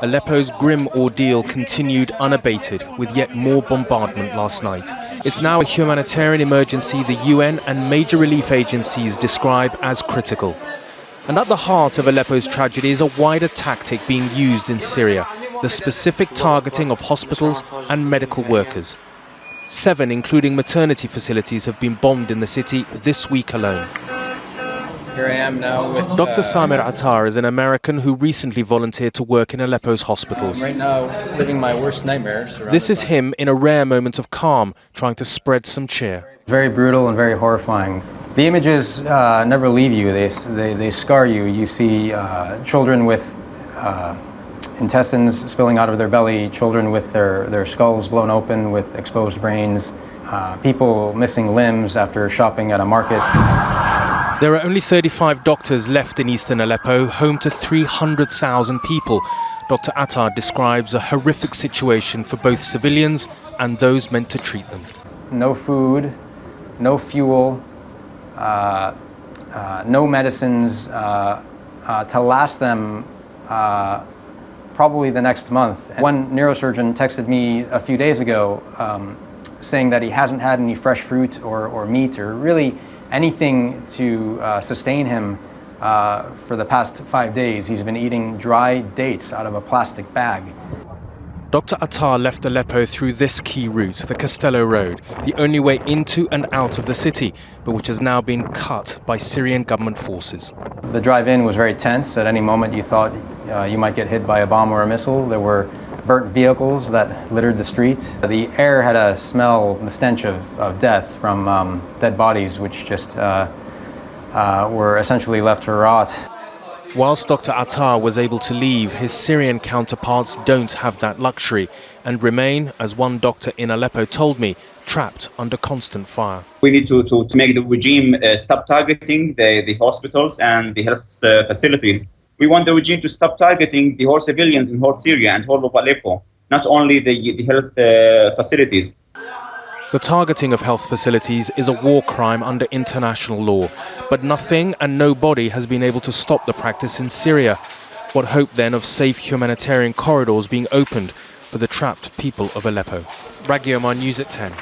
Aleppo's grim ordeal continued unabated with yet more bombardment last night. It's now a humanitarian emergency the UN and major relief agencies describe as critical. And at the heart of Aleppo's tragedy is a wider tactic being used in Syria, the specific targeting of hospitals and medical workers. 7, including maternity facilities, have been bombed in the city this week alone. Here I am now with Dr. Samer Attar is an American who recently volunteered to work in Aleppo's hospitals. right now living my worst nightmares. This is him in a rare moment of calm, trying to spread some cheer. Very brutal and very horrifying. The images never leave you. They scar you. You see children with intestines spilling out of their belly, children with their skulls blown open with exposed brains, people missing limbs after shopping at a market. There are only 35 doctors left in eastern Aleppo, home to 300,000 people. Dr. Attar describes a horrific situation for both civilians and those meant to treat them. No food, no fuel, no medicines to last them probably the next month. One neurosurgeon texted me a few days ago saying that he hasn't had any fresh fruit or meat or really anything to sustain him for the past 5 days. He's been eating dry dates out of a plastic bag. Dr. Attar left Aleppo through this key route, the Castello Road, the only way into and out of the city, but which has now been cut by Syrian government forces. The drive in was very tense. At any moment you thought you might get hit by a bomb or a missile. There were burnt vehicles that littered the streets. The air had a smell, the stench of death from dead bodies, which just were essentially left to rot. Whilst Dr. Attar was able to leave, his Syrian counterparts don't have that luxury and remain, as one doctor in Aleppo told me, trapped under constant fire. We need to make the regime stop targeting the hospitals and the health facilities. We want the regime to stop targeting the whole civilians in whole Syria and whole of Aleppo, not only the health facilities. The targeting of health facilities is a war crime under international law, but nothing and nobody has been able to stop the practice in Syria. What hope then of safe humanitarian corridors being opened for the trapped people of Aleppo? Ragiomar, News at 10.